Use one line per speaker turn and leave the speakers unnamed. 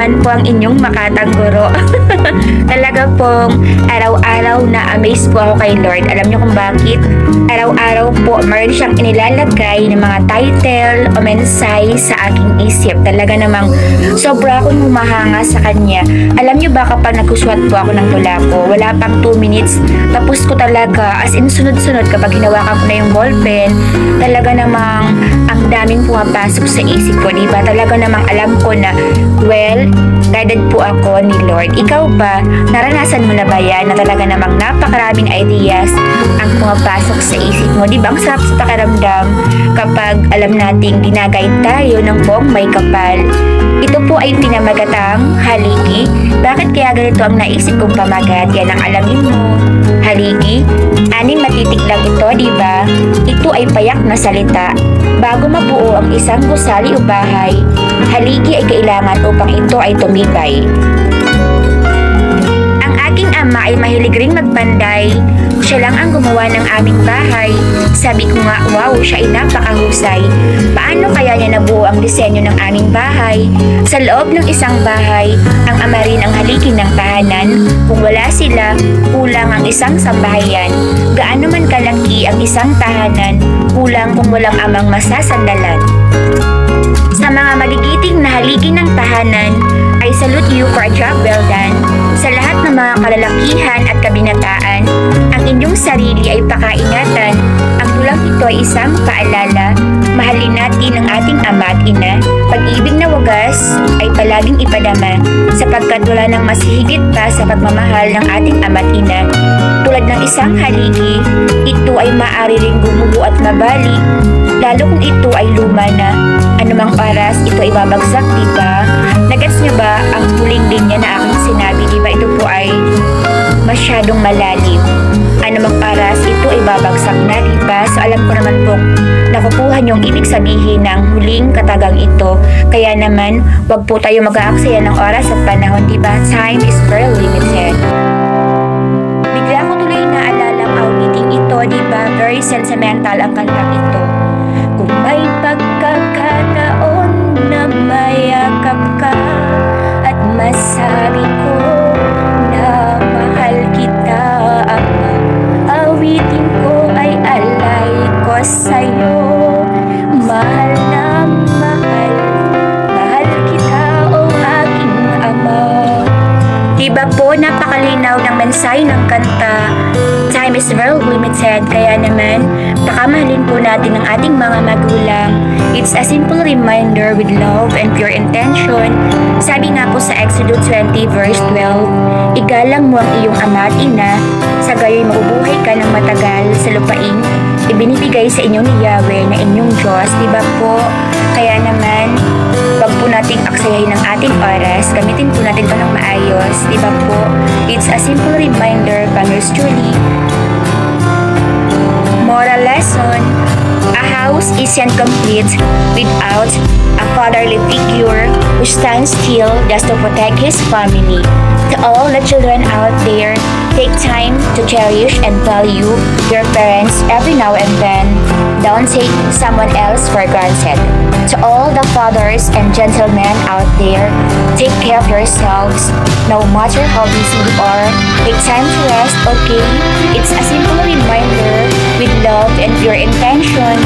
naman po ang inyong makatang guro. Talaga pong araw-araw na amaze po ako kay Lord. Alam niyo kung bakit? Araw-araw po meron siyang inilalagay ng mga title o mensahe sa aking isip. Talaga namang sobra akong humahanga sa kanya. Alam niyo ba kapag nagsuswat po ako ng tula ko, wala pang 2 minutes, tapos ko talaga, as in sunod-sunod kapag hinawakan ko na yung ballpen, talaga namang ang daming pumapasok sa isip ko, diba? Talaga namang alam ko na, well, guided po ako ni Lord. Ikaw ba, naranasan mo na ba yan na talaga namang napakaraming ideas ang pumapasok sa isip mo? Diba ang sarap sa pakiramdam kapag alam nating ginagayad tayo ng buong may kapal? Ito po ay pinamagatang haligi. Bakit kaya ganito ang naisip kong pamagat? Yan ang alamin mo. Haligi, 6 matitik lang ito, diba? Ito ay payak na salita. Bago mabuo ang isang gusali o bahay, haligi ay kailangan upang ito ay tumibay. Ang aking ama ay mahilig ring magpanday. Siya lang ang gumawa ng aming bahay. Sabi ko nga, wow, siya ay napakahusay. Paano kaya niya nabuo ang disenyo ng aming bahay? Sa loob ng isang bahay, ang ama rin ang haligi ng tahanan. Kung wala sila, kulang ang isang sambahayan. Gaano man kalaki ang isang tahanan, kulang kung walang amang masasandalan. Sa mga magigiting na haligi ng tahanan, I salute you for a job well done. Sa lahat ng mga kalalakihan at kabinataan, ang inyong sarili ay pakaingatan. Ang tulang ito ay isang paalala. Mahalin natin ang ating ama at ina. Pag-ibig na wagas ay palaging ipadama, sapagkat wala nang mas higit pa sa pagmamahal ng ating ama at ina. Tulad ng isang haligi, ito ay maaari ring gumuho at mabalik, lalo kung ito ay luma na. Anumang oras, ito ay babagsak, diba? Nagets niyo ba ang huling linya na aking sinabi, diba? Ito po ay masyadong malalim. Anumang oras, ito ay babagsak na, diba? So alam ko naman pong nakukuha niyong ibig sabihin ng huling katagang ito. Kaya naman, wag po tayo mag-aaksaya ng oras at panahon, diba? Time is very limited. Bigla ko tuloy naalala ang awiting ito, diba? Very sentimental ang kantang ito. Kung may pagkakataon na mayakap ka at masabi ko na mahal kita, Ama, awitin ko ay alay ko sa'yo. Mahal na mahal, mahal kita, o aking Ama. Diba po, napakalinaw ng mensahe ng kanta. Time is very limited, kaya naman, pakamahalin po natin ang ating mga magulang. It's a simple reminder with love and pure intention. Sabi nga po sa Exodus 20 verse 12, igalang mo ang iyong ama at ina, sa gayo'y mabubuhay ka ng matagal sa lupain, ibinibigay sa inyo ni Yahweh na inyong Diyos. Diba po? Kaya naman, wag po nating aksayahin ng ating oras, gamitin po natin ito ng maayos. Diba po? It's a simple reminder from yours truly. Moral lesson: a house isn't complete without a fatherly figure who stands still just to protect his family. To all the children out there, take time to cherish and value your parents every now and then. Don't take someone else for granted. To all the fathers and gentlemen out there, take care of yourselves. No matter how busy you are, take time to rest, okay? It's a simple reminder with love and pure intention.